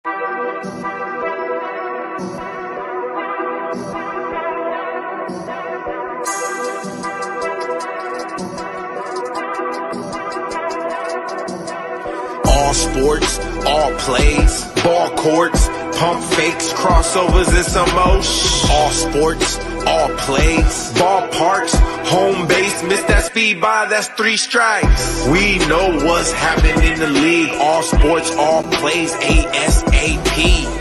All sports, all plays, ball courts, pump fakes, crossovers, and some motion. All sports, all plays, ballparks, home base, miss that speed by, that's 3 strikes. We know what's happening in the league. All sports, all plays, ASAP.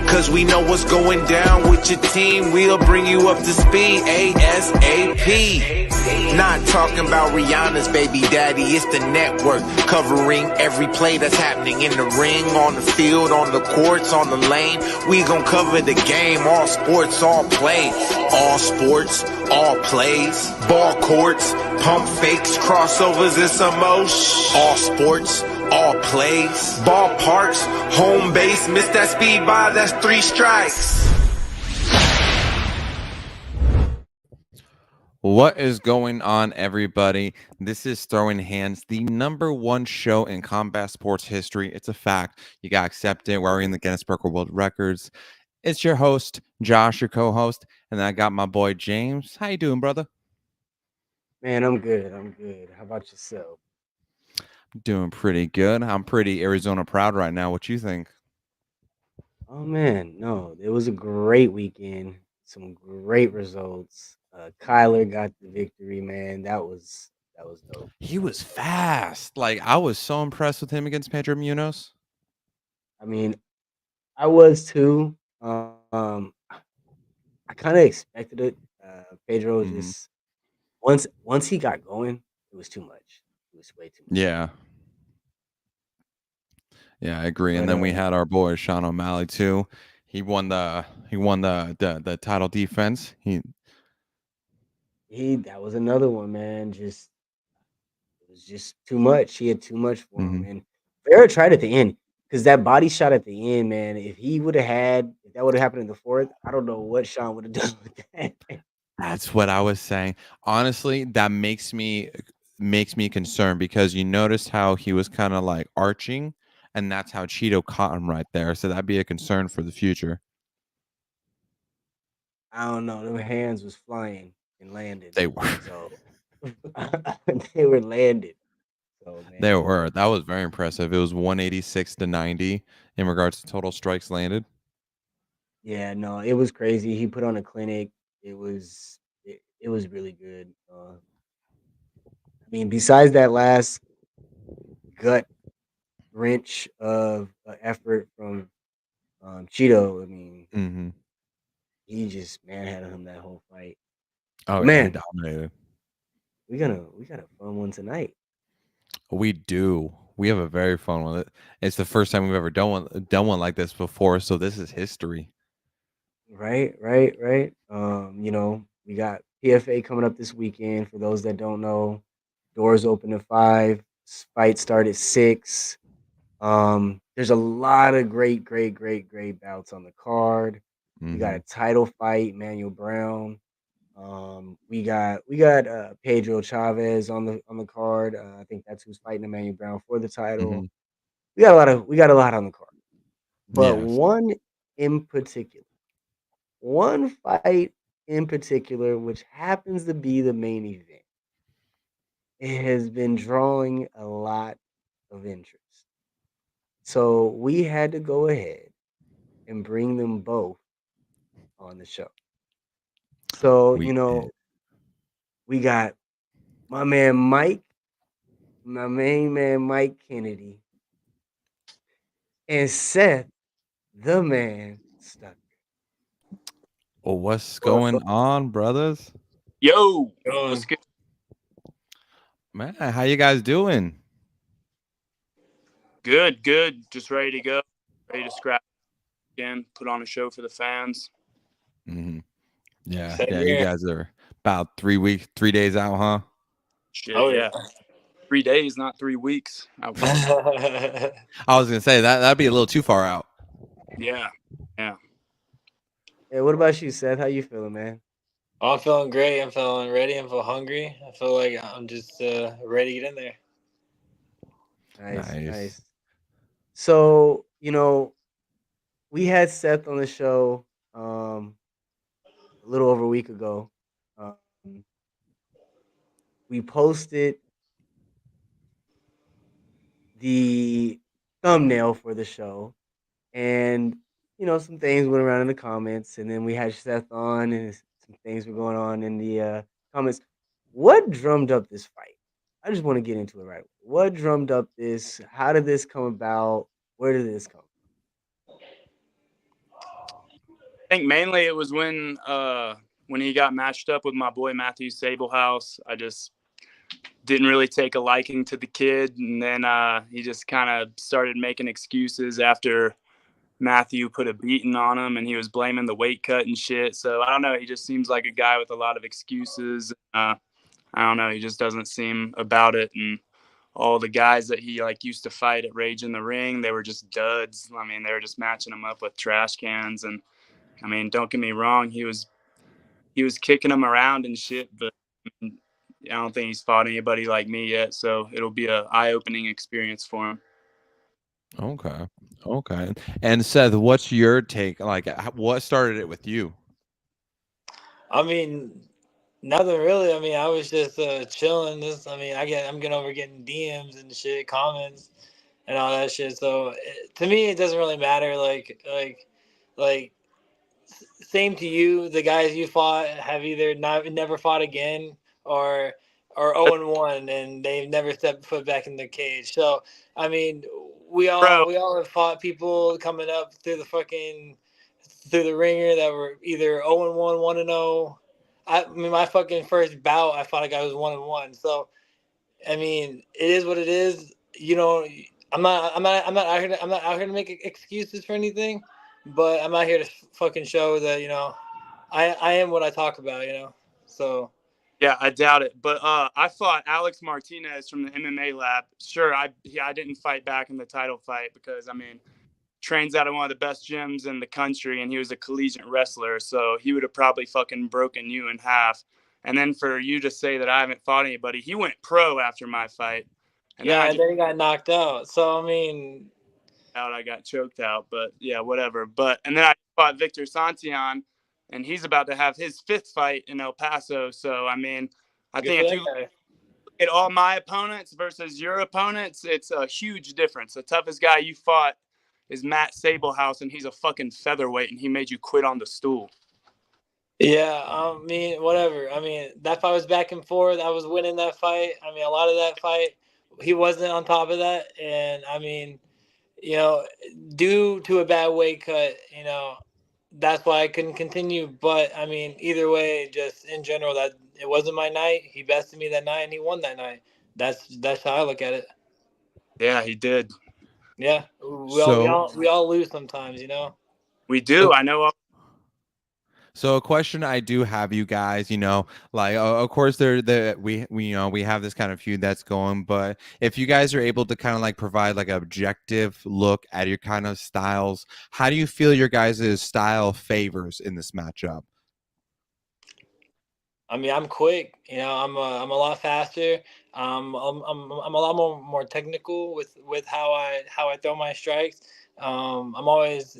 Cause we know what's going down with your team. We'll bring you up to speed ASAP. Not talking about Rihanna's baby daddy, it's the network covering every play that's happening in the ring, on the field, on the courts, on the lane. We gon' cover the game, all sports, all play. All sports, all plays, ball courts, pump fakes, crossovers, and some motion. All sports, all plays, ballparks, home base, miss that speed by, that's 3 strikes. What is going on, everybody? This is Throwing Hands, the #1 show in combat sports history. It's a fact. You got to accept it. We're already in the Guinness Book of World Records. It's your host, Josh, your co-host, and then I got my boy, James. How you doing, brother? Man, I'm good. How about yourself? Doing pretty good. I'm pretty Arizona proud right now. What you think? Oh, man, no, it was a great weekend. Some great results. Kyler got the victory, man. That was dope. He was fast. Like, I was so impressed with him against Pedro Munoz. I mean, I was too. I kind of expected it. Pedro just once he got going, it was too much. It was way too much. Yeah, I agree. And then we had our boy Sean O'Malley too. He won the title defense. That was another one, man. It was just too much. He had too much for him. And Vera tried at the end, because that body shot at the end, man. If that would have happened in the 4th, I don't know what Sean would have done with that. That's what I was saying. Honestly, that makes me concerned, because you noticed how he was kind of like arching, and that's how Cheeto caught him right there. So that'd be a concern for the future. I don't know. Them hands was flying and landed. They were. So they were landed. So, man. They were. That was very impressive. It was 186 to 90 in regards to total strikes landed. Yeah, no, it was crazy. He put on a clinic. It was really good. I mean, besides that last gut wrench of effort from Cheeto, I mean, he just manhandled him that whole fight. Oh, man, yeah, he dominated. We got a fun one tonight. We do. We have a very fun one. It's the first time we've ever done one like this before, so this is history. Right. We got PFA coming up this weekend. For those that don't know, doors open at 5. Fight start at 6. There's a lot of great bouts on the card. We got a title fight, Manuel Brown. We got Pedro Chavez on the card. I think that's who's fighting Emmanuel Brown for the title. We got a lot on the card, but one fight in particular, which happens to be the main event, it has been drawing a lot of interest. So we had to go ahead and bring them both on the show. So, we got my main man Mike Kennedy, and Seth, the man Stucker. Well, what's going on, brothers? Yo, what's good? Man, how you guys doing? Good. Just ready to go. Ready to scrap again, put on a show for the fans. Yeah, you guys are about 3 days out, huh? Shit, yeah. 3 days, not 3 weeks. I was gonna say that'd be a little too far out. Yeah. Hey, what about you, Seth? How you feeling, man? Oh, I'm feeling great. I'm feeling ready. I'm feeling hungry. I feel like I'm just ready to get in there. Nice. So, we had Seth on the show a little over a week ago. Um, we posted the thumbnail for the show, and some things went around in the comments, and then we had Seth on, and some things were going on in the comments. What drummed up this fight? I just want to get into it right away. What drummed up this? How did this come about? Where did this come I think mainly it was when he got matched up with my boy Matthew Sablehouse. I just didn't really take a liking to the kid, and then he just kind of started making excuses after Matthew put a beating on him, and he was blaming the weight cut and shit. So I don't know. He just seems like a guy with a lot of excuses. I don't know. He just doesn't seem about it. And all the guys that he like used to fight at Rage in the Ring, they were just duds. I mean, they were just matching him up with trash cans. And I mean, don't get me wrong. He was kicking him around and shit, but I don't think he's fought anybody like me yet. So it'll be a eye-opening experience for him. Okay. Okay. And Seth, what's your take? Like, what started it with you? I mean, nothing really. I mean, I was just chilling. I'm getting DMs and shit, comments, and all that shit. So to me, it doesn't really matter. Like, same to you. The guys you fought have either never fought again, or 0-1, and they've never stepped foot back in the cage. So I mean, Bro, we all have fought people coming up through the ringer that were either 0-1, 1-0. I mean, my fucking first bout, I fought a guy who was 1-1. So I mean, it is what it is. I'm not out here to make excuses for anything, but I'm out here to fucking show that I am what I talk about. So yeah, I doubt it. But I fought Alex Martinez from the MMA lab. Sure, I didn't fight back in the title fight because, I mean, trains out of one of the best gyms in the country, and he was a collegiate wrestler, so he would have probably fucking broken you in half. And then for you to say that I haven't fought anybody, he went pro after my fight. And then yeah, and then he got knocked out. So I mean, I got choked out, but yeah, whatever. And then I fought Victor Santillan, and he's about to have his 5th fight in El Paso. So I mean, I good think for if that you look guy. at all my opponents versus your opponents, it's a huge difference. The toughest guy you fought is Matt Sablehouse, and he's a fucking featherweight, and he made you quit on the stool. Yeah, I mean, whatever. I mean, that fight was back and forth. I was winning that fight. I mean, a lot of that fight, he wasn't on top of that, and I mean, you know, due to a bad weight cut, that's why I couldn't continue. But I mean, either way, just in general, that it wasn't my night. He bested me that night, and he won that night. That's how I look at it. Yeah, he did. Yeah, So, we all lose sometimes. We do. so I know. So a question I do have, you guys, like of course we have this kind of feud that's going, but if you guys are able to kind of like provide like an objective look at your kind of styles, how do you feel your guys' style favors in this matchup? I mean, I'm quick. I'm a lot faster. I'm a lot more technical with how I throw my strikes. I'm always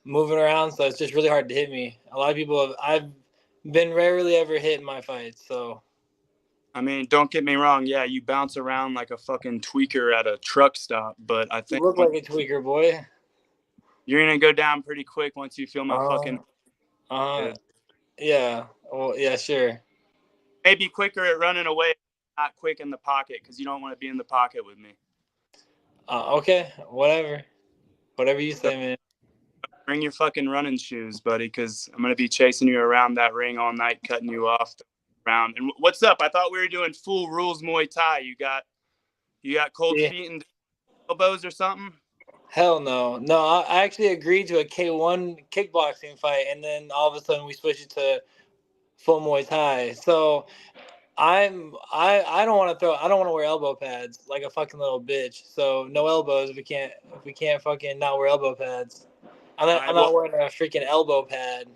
moving around, so it's just really hard to hit me. A lot of people I've been rarely ever hit in my fights. So I mean, don't get me wrong. Yeah, you bounce around like a fucking tweaker at a truck stop, but I you think look like a tweaker, boy. you're gonna go down pretty quick once you feel my Uh, fucking. uh, yeah. Well, yeah, sure. Maybe quicker at running away, not quick in the pocket, because you don't want to be in the pocket with me. Okay, whatever you So say, man. bring your fucking running shoes, buddy, because I'm gonna be chasing you around that ring all night, cutting you off around. And what's up? I thought we were doing full rules Muay Thai. You got cold Yeah. feet and elbows or something? Hell no. No, I actually agreed to a K1 kickboxing fight, and then all of a sudden we switched it to full Muay Thai. So I don't want to I don't want to wear elbow pads like a fucking little bitch. So no elbows if we can't fucking not wear elbow pads. All right. I'm Well, not wearing a freaking elbow pad.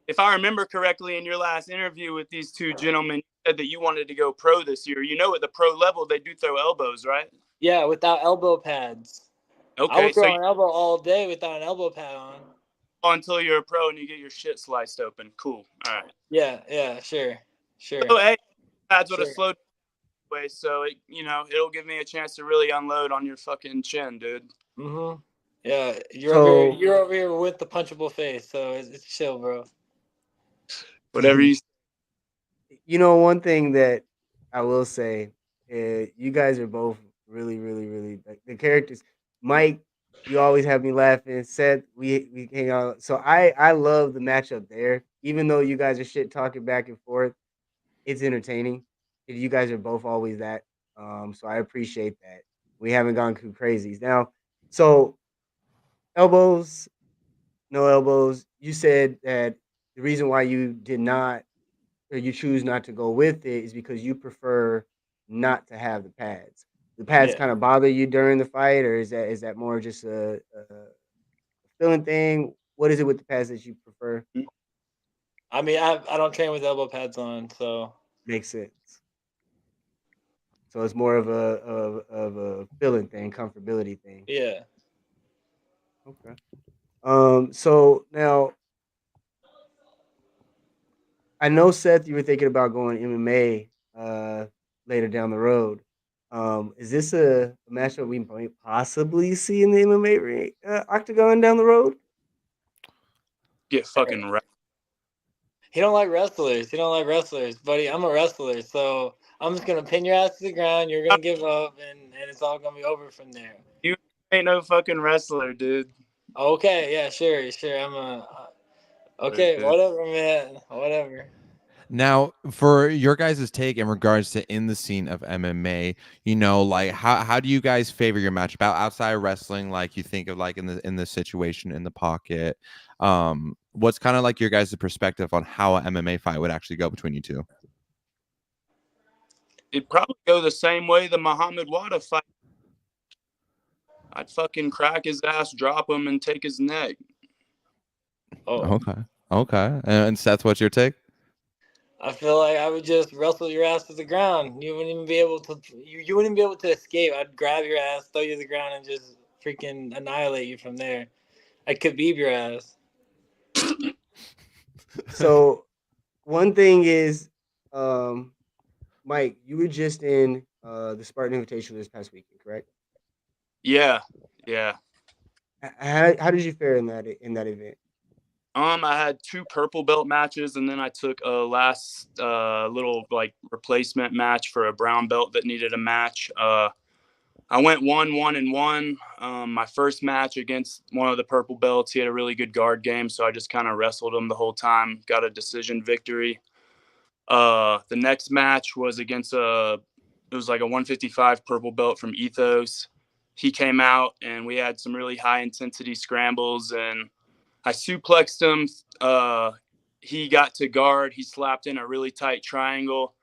if I remember correctly, in your last interview with these two gentlemen, you said that you wanted to go pro this year. You know, at the pro level, they do throw elbows, right? Yeah, without elbow pads. I Okay, would so throw an elbow all day without an elbow pad on. until you're a pro and you get your shit sliced open. Cool. All right. Yeah, sure. So hey, pads would have Sure. slowed way, so it'll give me a chance to really unload on your fucking chin, dude. Mm-hmm. Yeah, So you're over here with the punchable face, so it's chill, bro. Whatever you. one thing that I will say, you guys are both really, really, really like the characters. Mike, you always have me laughing. Seth, we hang out. So I love the matchup there. Even though you guys are shit talking back and forth, it's entertaining. You guys are both always that. So I appreciate that. We haven't gone too crazy now. So elbows, no elbows. You said that the reason why you did not or you choose not to go with it is because you prefer not to have the pads. The pads Yeah. kind of bother you during the fight, or is that more just a feeling thing? What is it with the pads that you prefer? I mean, I don't train with elbow pads on, so Makes sense. So it's more of a feeling thing, comfortability thing. yeah. Okay. So now I know Seth, you were thinking about going MMA later down the road. Is this a matchup we might possibly see in the MMA ring, octagon down the road? Get fucking right. He don't like wrestlers. He don't like wrestlers, buddy. I'm a wrestler, so I'm just gonna pin your ass to the ground. You're gonna give up, and it's all gonna be over from there. You ain't no fucking wrestler, dude. Okay, yeah, sure. I'm a. Okay, Dude. whatever, man. Whatever. Now, for your guys' take in regards to in the scene of MMA, like how do you guys favor your match about outside of wrestling? Like you think of like in the situation in the pocket. What's kind of like your guys' perspective on how an MMA fight would actually go between you two? It'd probably go the same way the Muhammad Wada fight. I'd fucking crack his ass, drop him, and take his neck. Oh, Okay. Okay. And Seth, what's your take? I feel like I would just wrestle your ass to the ground. You wouldn't even be able to. You wouldn't be able to escape. I'd grab your ass, throw you to the ground, and just freaking annihilate you from there. I could beat your ass. So one thing is, um, Mike, you were just in the Spartan Invitational this past weekend, correct? Yeah. How did you fare in that event? I had 2 purple belt matches, and then I took a last little like replacement match for a brown belt that needed a match. I went 1-1-1. My first match against one of the purple belts, he had a really good guard game, so I just kind of wrestled him the whole time. Got a decision victory. The next match was against it was like a 155 purple belt from Ethos. He came out, and we had some really high intensity scrambles, and I suplexed him. He got to guard. He slapped in a really tight triangle.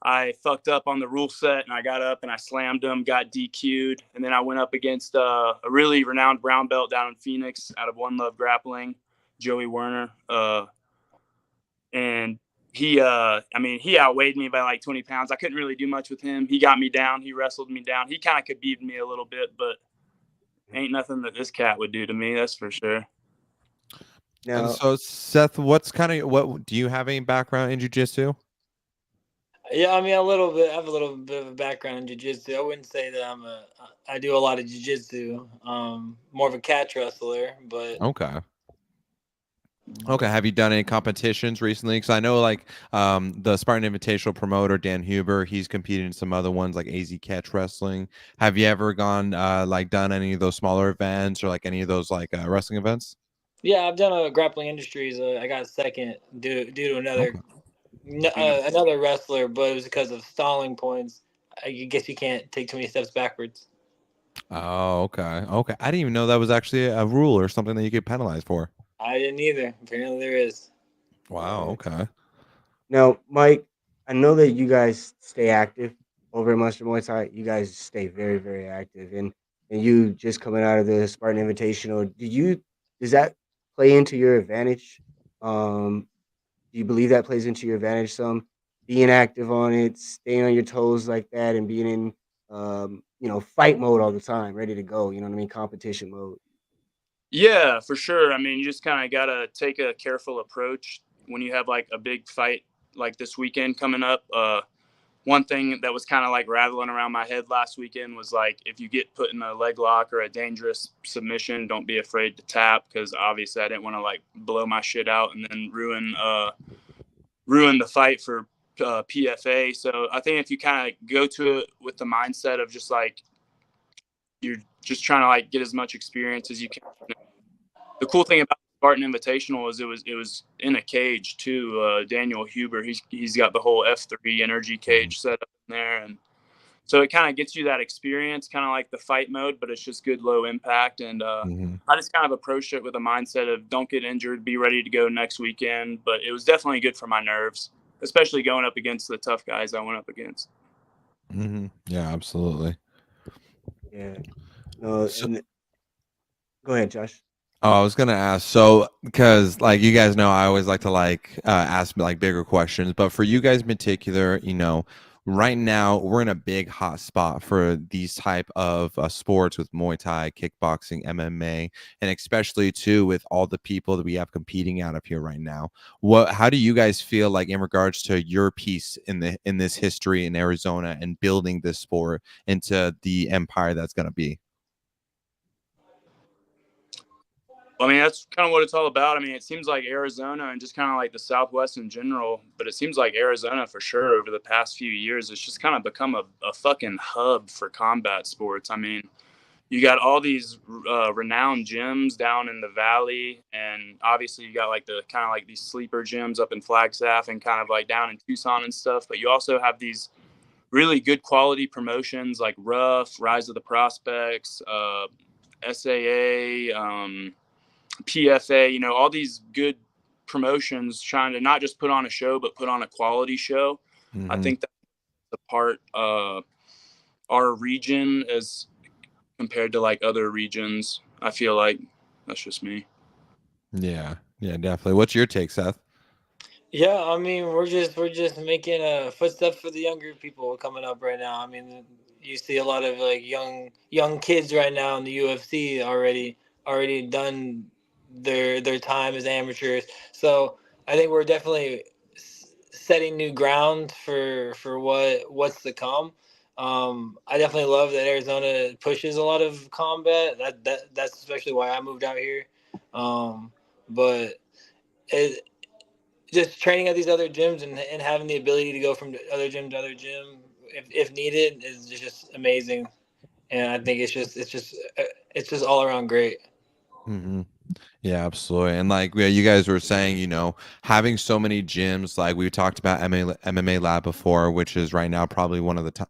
I fucked up on the rule set, and I got up and I slammed him, got DQ'd. And then I went up against a really renowned brown belt down in Phoenix out of One Love Grappling, Joey Werner. And he outweighed me by like 20 pounds. I couldn't really do much with him. He got me down. He wrestled me down. He kind of khabibed me a little bit, but ain't nothing that this cat would do to me. That's for sure. And Now, so, Seth, what do you have any background in jiu-jitsu? Yeah, I mean a little bit. I have a little bit of a background in jiu-jitsu. I wouldn't say that I do a lot of jiu-jitsu. More of a catch wrestler, but Okay. Okay. Have you done any competitions recently? Because I know like the Spartan Invitational promoter Dan Huber, he's competed in some other ones like AZ Catch Wrestling. Have you ever gone like done any of those smaller events or like any of those like wrestling events? yeah, I've done a grappling industries. I got second due to Okay. another wrestler, but it was because of stalling points. I guess you can't take too many steps backwards. Oh, okay. Okay. I didn't even know that was actually a rule or something that you could penalize for. I didn't either. Apparently there is. Wow. Okay. now, Mike, I know that you guys stay active over at Monster Muay Thai. You guys stay very, very active, and you just coming out of the Spartan Invitational. Does that play into your advantage? Do you believe that plays into your advantage some? Being active on it, staying on your toes like that, and being in fight mode all the time, ready to go. You know what I mean? Competition mode. Yeah, for sure. I mean, you just kind of got to take a careful approach when you have like a big fight like this weekend coming up. One thing that was kind of like rattling around my head last weekend was like, if you get put in a leg lock or a dangerous submission, don't be afraid to tap, because obviously I didn't want to like blow my shit out and then ruin the fight for PFA. So I think if you kind of go to it with the mindset of just like you're just trying to like get as much experience as you can. The cool thing about the Spartan Invitational is it was in a cage too. Daniel Huber, he's got the whole F3 energy cage set up in there, and so it kind of gets you that experience, kind of like the fight mode, but it's just good low impact. And I just kind of approached it with a mindset of don't get injured, be ready to go next weekend. But it was definitely good for my nerves, especially going up against the tough guys I went up against. Yeah, absolutely. Yeah. No, and go ahead, Josh. Oh, I was gonna ask, so because like you guys know, I always like to ask like bigger questions, but for you guys in particular, right now we're in a big hot spot for these type of sports with Muay Thai, kickboxing, MMA, and especially too with all the people that we have competing out of here right now. How do you guys feel like in regards to your piece in this history in Arizona and building this sport into the empire that's gonna be? I mean, that's kind of what it's all about. I mean, it seems like Arizona and just kind of like the Southwest in general, but it seems like Arizona for sure over the past few years, it's just kind of become a fucking hub for combat sports. I mean, you got all these renowned gyms down in the valley, and obviously you got like the kind of like these sleeper gyms up in Flagstaff and kind of like down in Tucson and stuff. But you also have these really good quality promotions like Rough, Rise of the Prospects, SAA, PFA, all these good promotions trying to not just put on a show, but put on a quality show. I think that's the part our region as compared to like other regions. I feel like that's just me. Yeah, definitely. What's your take, Seth? Yeah, I mean, we're just making a footstep for the younger people coming up right now. I mean, you see a lot of like young kids right now in the UFC already done their time as amateurs. So I think we're definitely setting new ground for what's to come. I definitely love that Arizona pushes a lot of combat. That's especially why I moved out here. But it, just training at these other gyms and having the ability to go from other gym to other gym if needed is just amazing. And I think it's just all around great. Yeah, absolutely. And like you guys were saying, having so many gyms, like we talked about MMA Lab before, which is right now probably one of the top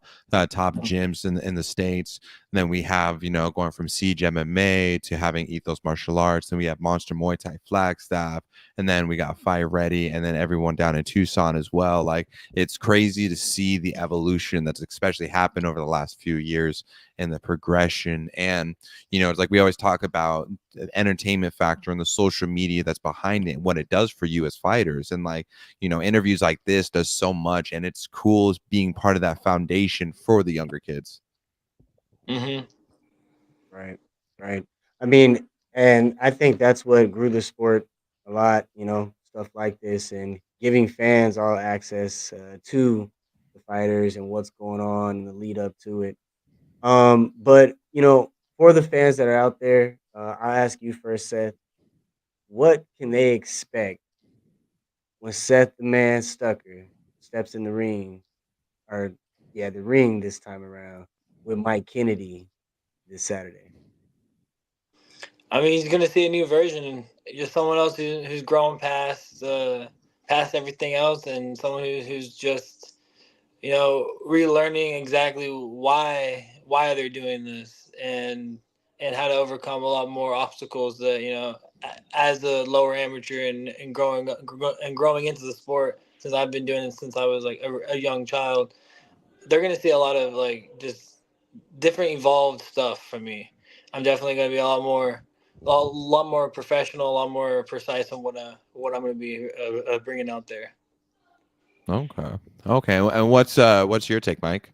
gyms in the States. And then we have, going from Siege MMA to having Ethos Martial Arts. Then we have Monster Muay Thai Flagstaff. And then we got Fire Ready. And then everyone down in Tucson as well. Like it's crazy to see the evolution that's especially happened over the last few years and the progression. And, it's like we always talk about entertainment factor and the social media that's behind it, what it does for you as fighters. And like, interviews like this does so much, and it's cool being part of that foundation for the younger kids. Right. I mean, and I think that's what grew the sport a lot, stuff like this and giving fans all access to the fighters and what's going on in the lead up to it. But, for the fans that are out there, I'll ask you first, Seth, what can they expect when Seth the Man Stucker steps in the ring, or the ring this time around with Mike Kennedy this Saturday? I mean, he's gonna see a new version, just someone else who's grown past everything else, and someone who's just relearning exactly why they're doing this and how to overcome a lot more obstacles that as a lower amateur and growing into the sport, since I've been doing it since I was like a young child. They're gonna see a lot of like just different evolved stuff from me. I'm definitely gonna be a lot more professional, a lot more precise on what I'm gonna be bringing out there. Okay. And what's your take, Mike?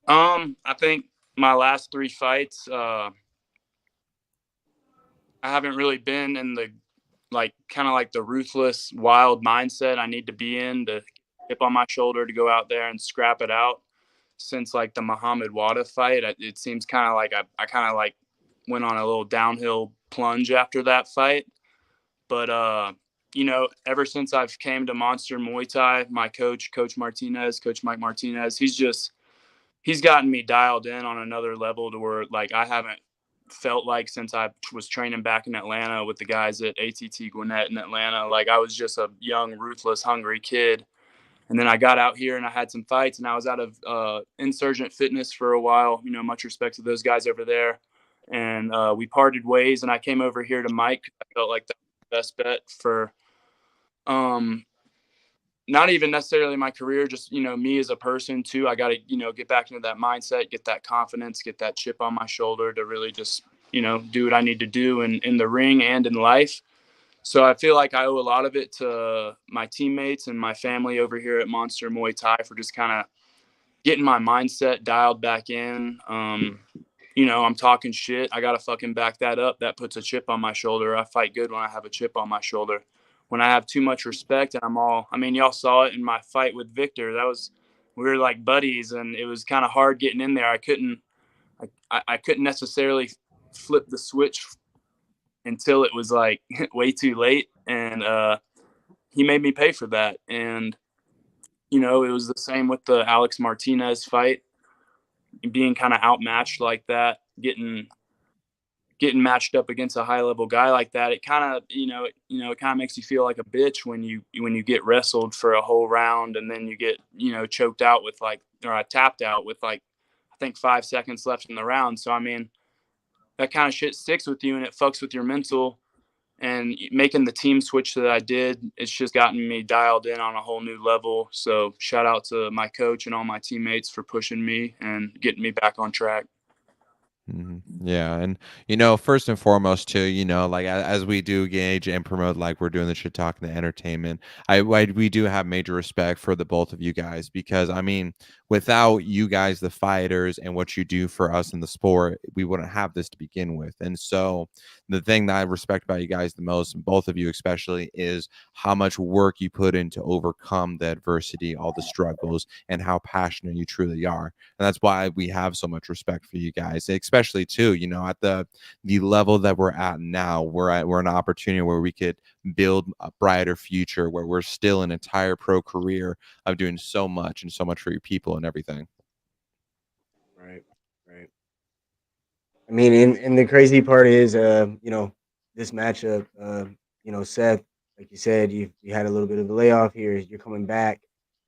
I think my last 3 fights, I haven't really been in the kind of like the ruthless, wild mindset I need to be in to chip on my shoulder to go out there and scrap it out. Since like the Muhammad Wada fight, it seems kind of like I kind of like went on a little downhill plunge after that fight. But ever since I've came to Monster Muay Thai, my coach, Coach Mike Martinez, he's gotten me dialed in on another level to where like I haven't felt like since I was training back in Atlanta with the guys at ATT Gwinnett in Atlanta. Like I was just a young, ruthless, hungry kid. And then I got out here and I had some fights and I was out of Insurgent Fitness for a while. Much respect to those guys over there. And we parted ways and I came over here to Mike. I felt like that was the best bet for not even necessarily my career, just, me as a person too. I got to, get back into that mindset, get that confidence, get that chip on my shoulder to really just, do what I need to do in the ring and in life. So I feel like I owe a lot of it to my teammates and my family over here at Monster Muay Thai for just kind of getting my mindset dialed back in. I'm talking shit. I got to fucking back that up. That puts a chip on my shoulder. I fight good when I have a chip on my shoulder. When I have too much respect and y'all saw it in my fight with Victor. We were like buddies and it was kind of hard getting in there. I couldn't necessarily flip the switch until it was like way too late. And he made me pay for that. And, it was the same with the Alex Martinez fight, being kind of outmatched like that, getting matched up against a high level guy like that. It kind of, it kind of makes you feel like a bitch when you get wrestled for a whole round and then you get, choked out with tapped out with I think 5 seconds left in the round. So, that kind of shit sticks with you and it fucks with your mental. And making the team switch that I did, it's just gotten me dialed in on a whole new level. So shout out to my coach and all my teammates for pushing me and getting me back on track. Yeah, and first and foremost too, like as we do gauge and promote, like we're doing the shit talking, the entertainment. We do have major respect for the both of you guys because without you guys, the fighters, and what you do for us in the sport, we wouldn't have this to begin with. And so the thing that I respect about you guys the most, and both of you especially, is how much work you put in to overcome the adversity, all the struggles, and how passionate you truly are. And that's why we have so much respect for you guys, especially too, at the level that we're at now. We're an opportunity where we could build a brighter future, where we're still an entire pro career of doing so much and so much for your people and everything. Right. And the crazy part is, this matchup, Seth, like you said, you had a little bit of a layoff here. You're coming back,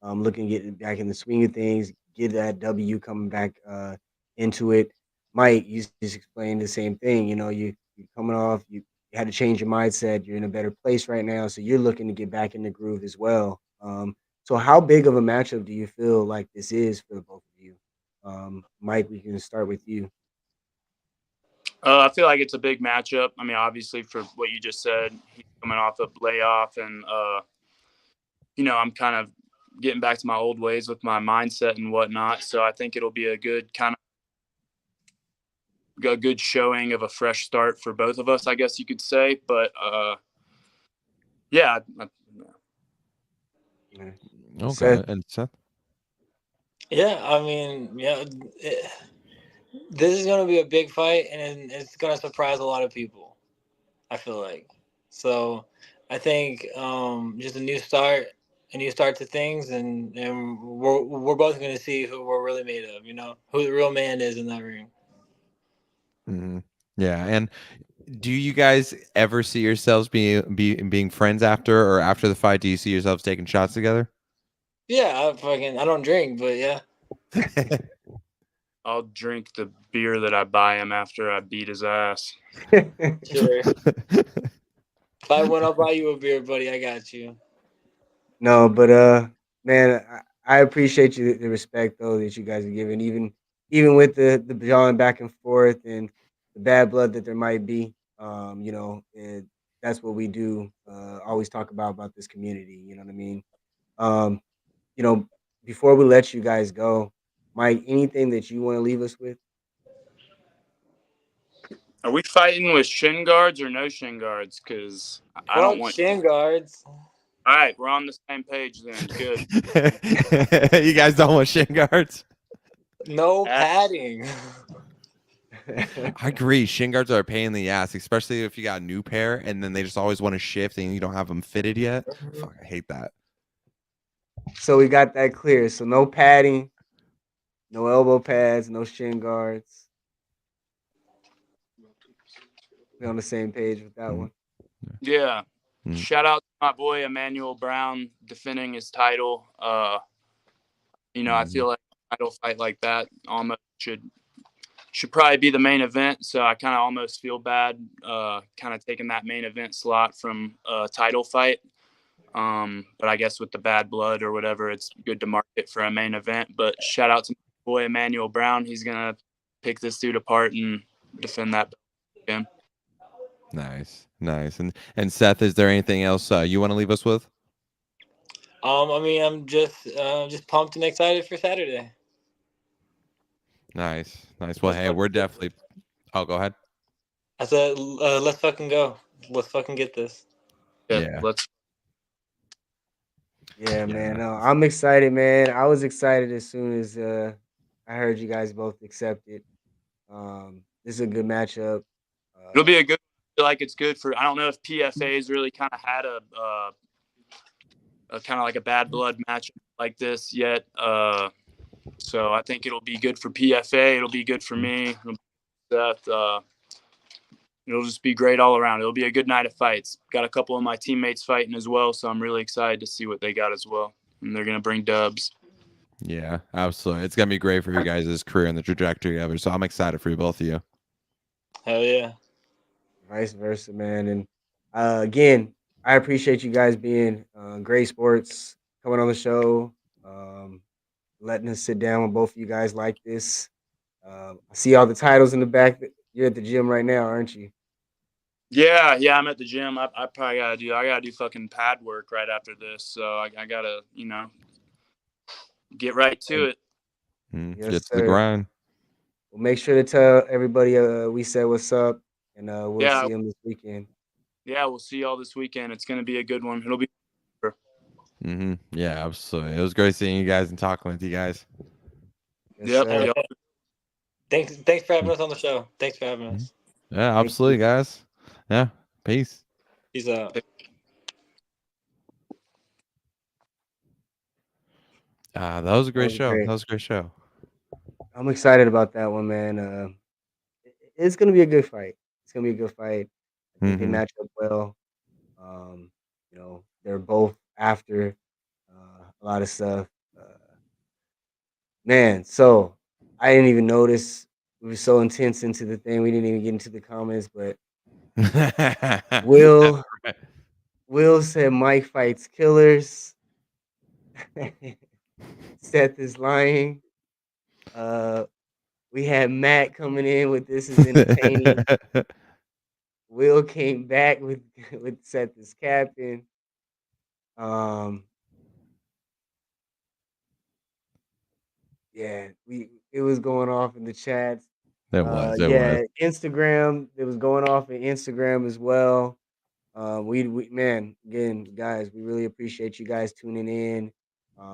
looking to get back in the swing of things, get that W coming back into it. Mike, you just explained the same thing. You're coming off, you had to change your mindset. You're in a better place right now, so you're looking to get back in the groove as well. So how big of a matchup do you feel like this is for the both of you? Mike, we can start with you. I feel like it's a big matchup. Obviously, for what you just said, he's coming off a layoff, and I'm kind of getting back to my old ways with my mindset and whatnot. So I think it'll be a good showing of a fresh start for both of us, I guess you could say. But yeah. Okay, Seth? and Seth. Yeah, this is gonna be a big fight, and it's gonna surprise a lot of people. I feel like so. I think just a new start to things, and we're both gonna see who we're really made of. Who the real man is in that ring. Mm-hmm. Yeah, and do you guys ever see yourselves being friends after the fight? Do you see yourselves taking shots together? Yeah, I don't drink, but yeah. I'll drink the beer that I buy him after I beat his ass. Sure. If I win, I'll buy you a beer, buddy. I got you. No, but man, I appreciate the respect though that you guys are giving, even with the jawing back and forth and the bad blood that there might be. That's what we do. Always talk about this community. You know what I mean? Um, you know, before we let you guys go, Mike, anything that you want to leave us with? Are we fighting with shin guards or no shin guards? Because I don't Fuck want. shin guards. All right, we're on the same page then. Good. You guys don't want shin guards? No padding. I agree. Shin guards are a pain in the ass, especially if you got a new pair and then they just always want to shift and you don't have them fitted yet. Fuck, I hate that. So we got that clear. So no padding, no elbow pads, no shin guards. We on the same page with that one. Yeah. Shout out to my boy Emmanuel Brown defending his title. I feel like a title fight like that almost should probably be the main event. So I kind of almost feel bad kind of taking that main event slot from a title fight. But I guess with the bad blood or whatever, it's good to mark it for a main event. But shout out to my boy Emmanuel Brown. He's going to pick this dude apart and defend that again. Nice. And Seth, is there anything else you want to leave us with? I'm just pumped and excited for Saturday. Nice. Well, hey, we're definitely. Oh, go ahead. I said, let's fucking go. Let's fucking get this. Yeah. Let's. Yeah, man. No, I'm excited, man. I was excited as soon as I heard you guys both accepted. This is a good matchup. It'll be a good. I feel like it's good for. I don't know if PFA's really kind of had a kind of like a bad blood match like this yet. So I think it'll be good for PFA. It'll be good for me. It'll just be great all around. It'll be a good night of fights. Got a couple of my teammates fighting as well, so I'm really excited to see what they got as well. And they're gonna bring dubs. Yeah, absolutely. It's gonna be great for you guys' career and the trajectory of it. So I'm excited for you, both of you. Hell yeah. Vice versa, man. And again, I appreciate you guys being great sports, coming on the show, letting us sit down with both of you guys like this. I see all the titles in the back. You're at the gym right now, aren't you? Yeah, I'm at the gym. I probably gotta do fucking pad work right after this. So I gotta, get right to it. Yes, Get to sir. the grind. Well, make sure to tell everybody we said what's up, and we'll see them this weekend. Yeah, we'll see y'all this weekend. It's gonna be a good one. It'll be. Yeah, absolutely. It was great seeing you guys and talking with you guys. Yes, Yep. Thanks for having us on the show. Thanks for having us. Yeah, absolutely, guys. Yeah, peace. Peace out. That was a great show. I'm excited about that one, man. It's gonna be a good fight. I think they match up well. They're both after a lot of stuff. Man, so I didn't even notice. We were so intense into the thing, we didn't even get into the comments. But Will said Mike fights killers. Seth is lying. We had Matt coming in with this is entertaining. Will came back with Seth as captain. Yeah, it was going off in the chats. It was. Instagram. It was going off in Instagram as well. Man, again, guys, we really appreciate you guys tuning in.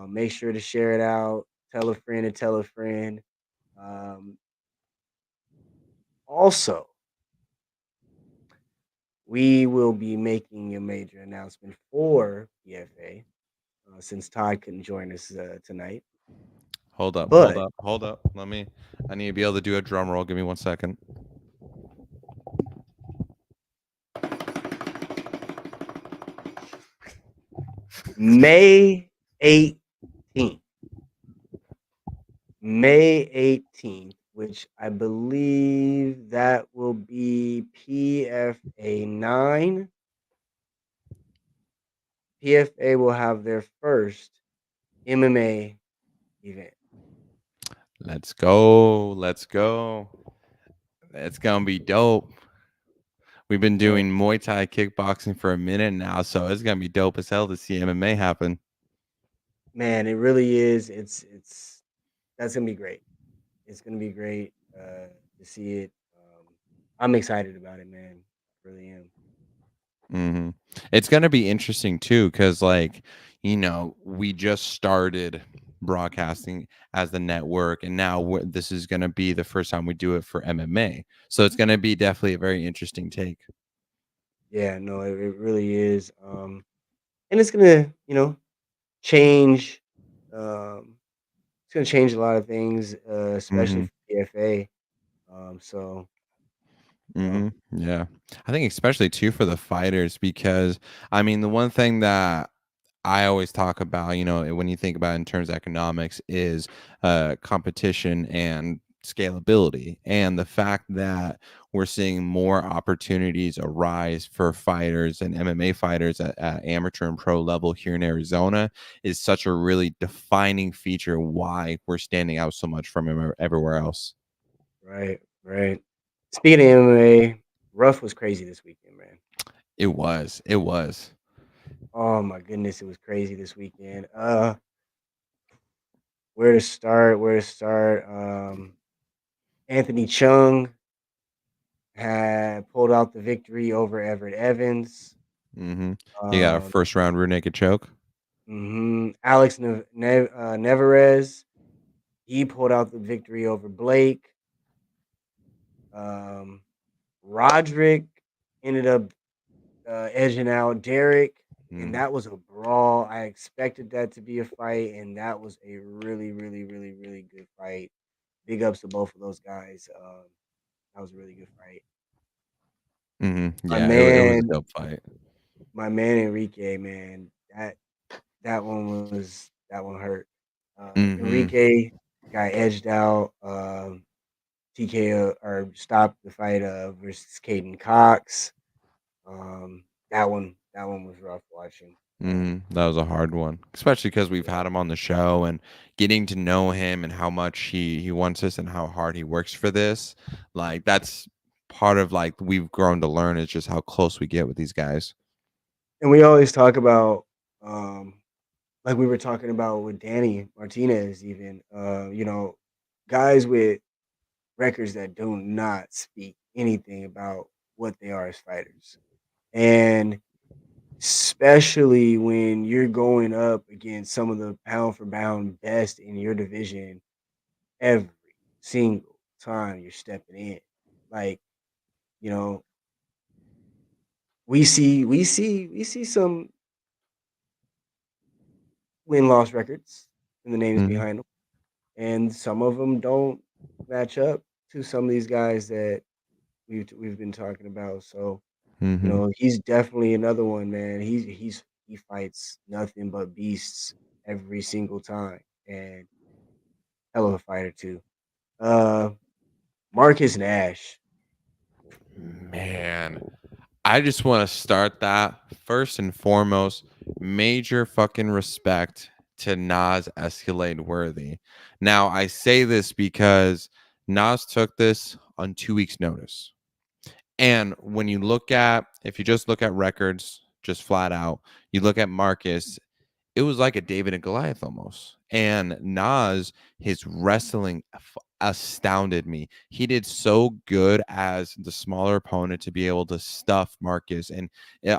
Make sure to share it out. Tell a friend and tell a friend. Also, we will be making a major announcement for PFA since Todd couldn't join us tonight. Hold up. I need to be able to do a drum roll. Give me 1 second. May 18th. May 18th, which I believe that will be PFA 9. PFA will have their first MMA event. Let's go. It's gonna be dope. We've been doing Muay Thai kickboxing for a minute now, so it's gonna be dope as hell to see MMA happen. Man, it really is. that's gonna be great. It's gonna be great to see it. I'm excited about it, man. Really am. hmm It's going to be interesting too, because we just started broadcasting as the network, and now this is going to be the first time we do it for MMA. So it's going to be definitely a very interesting take. Yeah, no, it really is. And it's gonna, change. Um, it's gonna change a lot of things, especially hmm for PFA. So you know, Yeah. I think especially too for the fighters, because I mean, the one thing that I always talk about, when you think about it in terms of economics, is competition and scalability. And the fact that we're seeing more opportunities arise for fighters and MMA fighters at amateur and pro level here in Arizona is such a really defining feature why we're standing out so much from everywhere else. right, right. Speaking of MMA, Rough was crazy this weekend, man. It was. It was. Oh my goodness, it was crazy this weekend. Where to start? Where to start? Anthony Chung had pulled out the victory over Everett Evans. hmm You got a Um, first round rear naked choke. Alex Nevarez, he pulled out the victory over Blake. Um, Roderick ended up edging out Derek, and Mm. that was a brawl. I expected that to be a fight, and that was a really, really, really, really good fight. Big ups to both of those guys. That was a really good fight. My Yeah, it was a man, dope fight. my man Enrique, man, that one hurt. hmm Enrique got edged out. TKO or stopped the fight versus Caden Cox. That one was rough watching. That was a hard one, especially because we've had him on the show and getting to know him and how much he wants this and how hard he works for this. Like that's part of like we've grown to learn is just how close we get with these guys. And we always talk about, like we were talking about with Danny Martinez, even, guys with records that do not speak anything about what they are as fighters. And especially when you're going up against some of the pound for pound best in your division every single time you're stepping in. Like, you know, we see some win-loss records and the names hmm behind them, and some of them don't match up to some of these guys that we've been talking about. So, hmm he's definitely another one, man. He fights nothing but beasts every single time, and hell of a fighter too. Uh, Marcus Nash. Man, I just want to start that first and foremost. Major fucking respect to Nas Escalade Worthy. Now, I say this because Nas took this on 2 weeks' notice. And when you look at, if you just look at records, just flat out, you look at Marcus, it was like a David and Goliath almost. And Nas, his wrestling astounded me. He did so good as the smaller opponent to be able to stuff Marcus. And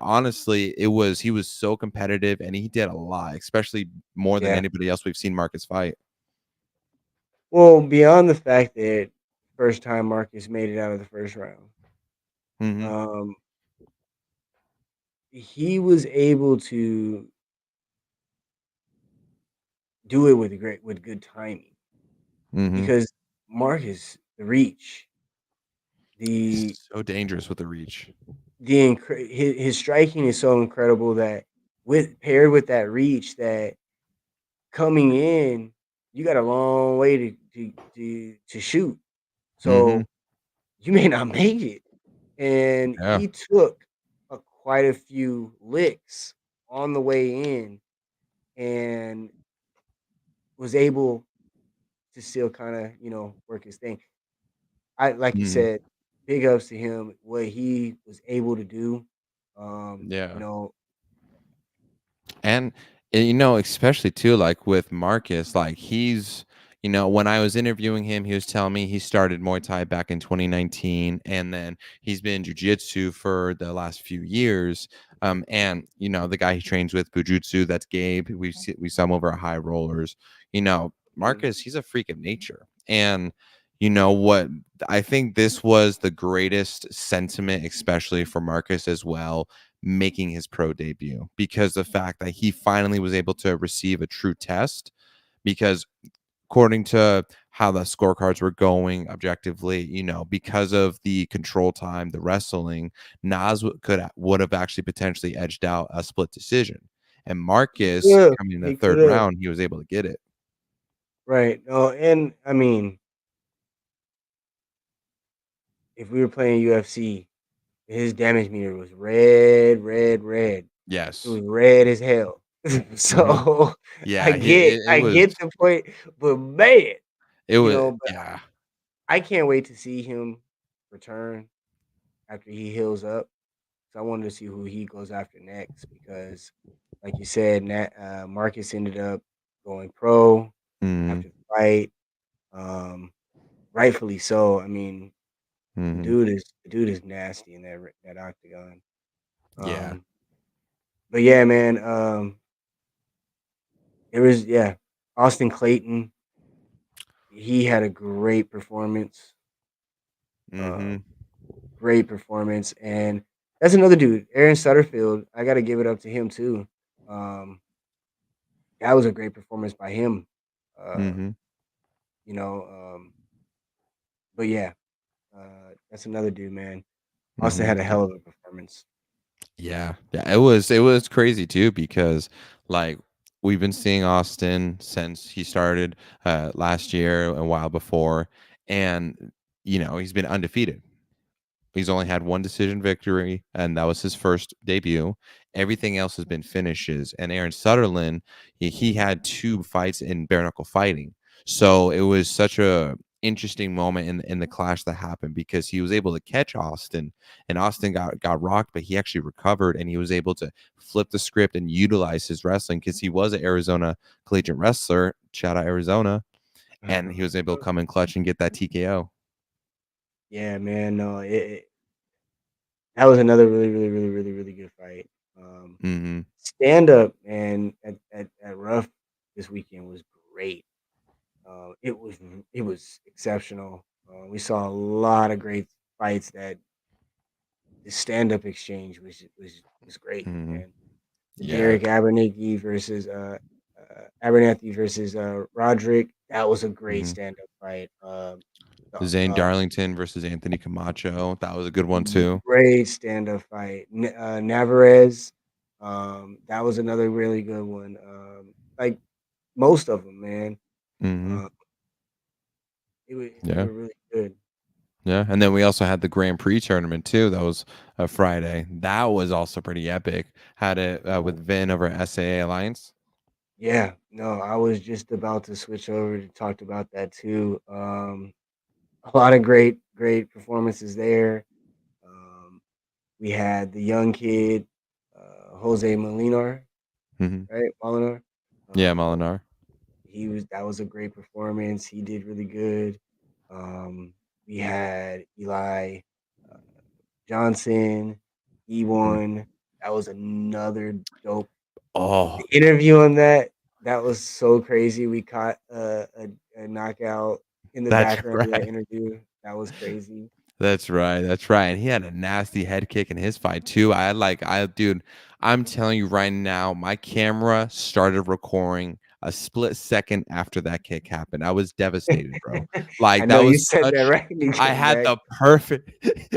honestly, he was so competitive and he did a lot, especially more than Yeah. anybody else we've seen Marcus fight. Well, beyond the fact that first time Marcus made it out of the first round, hmm um, he was able to do it with good timing hmm because Marcus, the reach, the So dangerous with the reach. his striking is so incredible that with paired with that reach, that coming in, you got a long way to shoot. hmm So you may not make it. And Yeah. he took quite a few licks on the way in and was able to still kind of, work his thing. I like you hmm said, big ups to him, what he was able to do. You Yeah. know, And especially too, like with Marcus, like he's when I was interviewing him, he was telling me he started Muay Thai back in 2019, and then he's been jiu-jitsu for the last few years. And the guy he trains with, Bujutsu, that's Gabe. We saw him over at High Rollers. Marcus, he's a freak of nature. And what I think this was the greatest sentiment, especially for Marcus as well, making his pro debut, because the fact that he finally was able to receive a true test, because according to how the scorecards were going objectively, because of the control time, the wrestling, Nas would have actually potentially edged out a split decision. And Marcus, Yeah, coming in the he third could have. round, he was able to get it. Right. No, and I mean, if we were playing UFC, his damage meter was red, red, red. It Yes. was red as hell. So Yeah, I get it was the point, but man, but yeah. I can't wait to see him return after he heals up. So I wanted to see who he goes after next because, like you said, Marcus ended up going pro Mhm. after the fight. Rightfully so. I mean, the Mhm. dude is nasty in that octagon. Yeah. But yeah, man. It was Austin Clayton. He had a great performance. Mhm. Um, Great performance, and that's another dude, Aaron Sutterfield. I got to give it up to him too. Um, that was a great performance by him. Uh, Mhm. you know, but yeah, that's another dude, man. Austin Mhm. had a hell of a performance. Yeah. Yeah, it was crazy too, because like we've been seeing Austin since he started last year and a while before, and he's been undefeated. He's only had one decision victory, and that was his first debut. Everything else has been finishes. And Aaron Sutherland, he had two fights in bare knuckle fighting. So it was such a interesting moment in the clash that happened, because he was able to catch Austin, and Austin got rocked, but he actually recovered, and he was able to flip the script and utilize his wrestling, because he was an Arizona collegiate wrestler. Shout out Arizona. And he was able to come in clutch and get that TKO. Yeah, man. No, that was another really, really, really, really, really good fight. Mm-hmm. Stand up and at Rough this weekend was great. It was exceptional. We saw a lot of great fights. That the stand up exchange was great, Mm-hmm. man. The Yeah. Derek Abernathy versus Roderick. That was a great Mm-hmm. stand up fight. Zane Darlington versus Anthony Camacho. That was a good one too. Great stand up fight. Navarez. That was another really good one. Like most of them, man. Mm-hmm. Uh, they Yeah. were really good. Yeah. And then we also had the Grand Prix tournament too. That was a Friday. That was also pretty epic. Had it with Vin over at SAA Alliance. Yeah, no, I was just about to switch over to talk about that too. A lot of great performances there. Um, we had the young kid, Jose Molinar, Mm-hmm. right? Molinar. Yeah, Um, Molinar. that was a great performance. He did really good. We had Eli uh, Johnson. He Mm-hmm. won. That was another dope. The Oh, interview on that was so crazy. We caught a knockout in the that's background of that right. interview. That was crazy. That's right. That's right. And he had a nasty head kick in his fight too. Dude, I'm telling you right now, my camera started recording a split second after that kick happened. I was devastated, bro. I Like that know you was said that such. right when you I came had back. the perfect,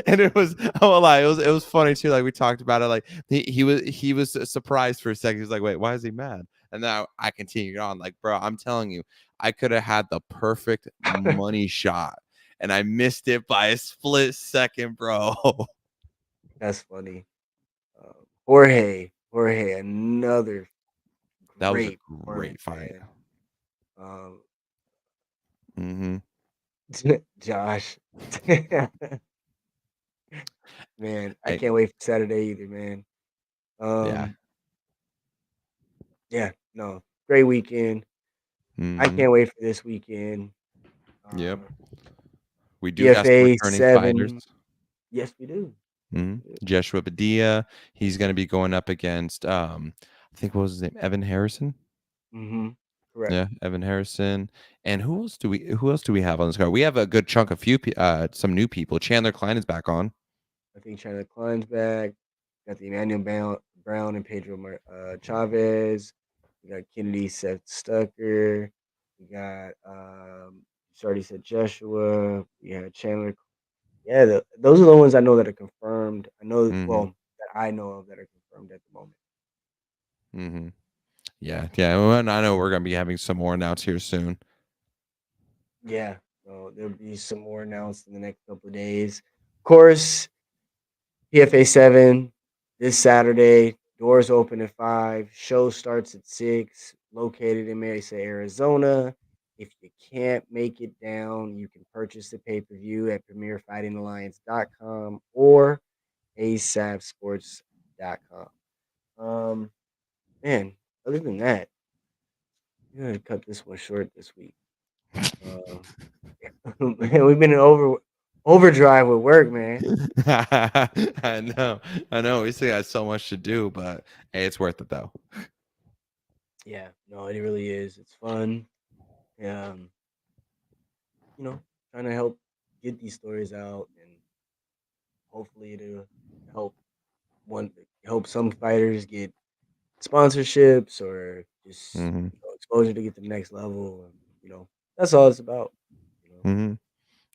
and it was. I won't lie, it was funny too. Like we talked about it. Like he was surprised for a second. He was like, "Wait, why is he mad?" And then I continued on. Like, bro, I'm telling you, I could have had the perfect money shot, and I missed it by a split second, bro. That's funny. Jorge, another That was a great great performance, fight. man. Um, Mm-hmm. Josh, man, I Hey, can't wait for Saturday either, man. yeah. Um, yeah, no, great weekend. I can't wait for this weekend. Yep. We do have some PFA returning 7. fighters. Yes, we do. Joshua Padilla. He's going to be going up against, I think, what was his name? Evan Harrison. Correct. Yeah, Evan Harrison. And who else do we have on this card? We have a good chunk of some new people. Chandler Klein is back on. I think Chandler Klein's back. Got the Emmanuel Brown and Pedro Chavez. We got Kennedy Seth Stucker. We got already said Joshua. We had Chandler. Yeah, those are the ones I know that are confirmed. I know that I know of that are confirmed at the moment. Yeah. Well, I know we're gonna be having some more announced here soon. Yeah, so there'll be some more announced in the next couple of days. Of course, PFA 7 this Saturday. Doors open at 5. Show starts at 6. Located in Mesa, Arizona. If you can't make it down, you can purchase the pay-per-view at PremierFightingAlliance.com or asapsports.com. Man, other than that, I'm gonna cut this one short this week. Man, we've been in overdrive with work, man. I know. We still got so much to do, but hey, it's worth it though. Yeah, no, it really is. It's fun. Trying to help get these stories out, and hopefully it'll help some fighters get sponsorships or just exposure to get to the next level. That's all it's about.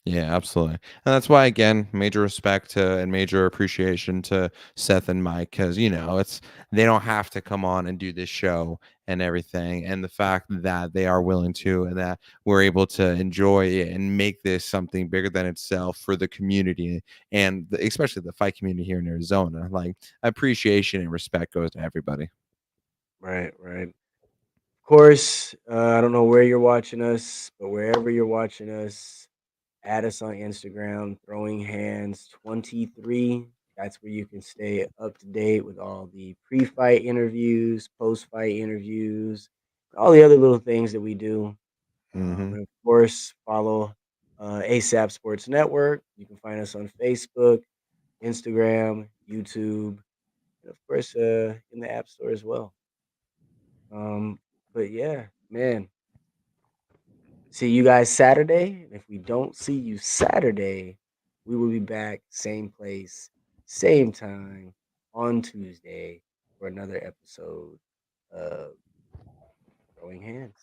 Yeah, absolutely. And that's why, again, major respect to and major appreciation to Seth and Mike, because they don't have to come on and do this show and everything, and the fact that they are willing to, and that we're able to enjoy it and make this something bigger than itself for the community, and especially the fight community here in Arizona. Like, appreciation and respect goes to everybody. Right. Of course, I don't know where you're watching us, but wherever you're watching us, add us on Instagram, Throwing Hands 23. That's where you can stay up to date with all the pre-fight interviews, post-fight interviews, all the other little things that we do. And of course, follow ASAP Sports Network. You can find us on Facebook, Instagram, YouTube, and of course in the App Store as well. But yeah, man. See you guys Saturday. And if we don't see you Saturday, we will be back same place, same time on Tuesday for another episode of Throwing Hands.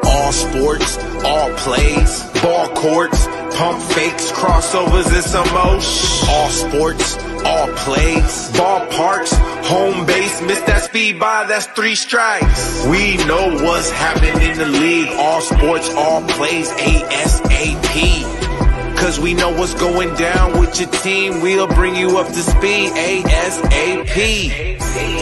All sports, all plays, ball courts, pump fakes, crossovers, and some motion. All sports, all plays, ballparks, home base, miss that speed by, that's 3 strikes. We know what's happening in the league. All sports, all plays, ASAP. Cause we know what's going down with your team. We'll bring you up to speed ASAP.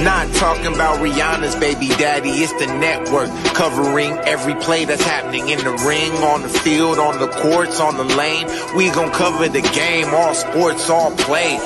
Not talking about Rihanna's baby daddy, it's the network covering every play that's happening in the ring, on the field, on the courts, on the lane. We gon' cover the game, all sports, all play.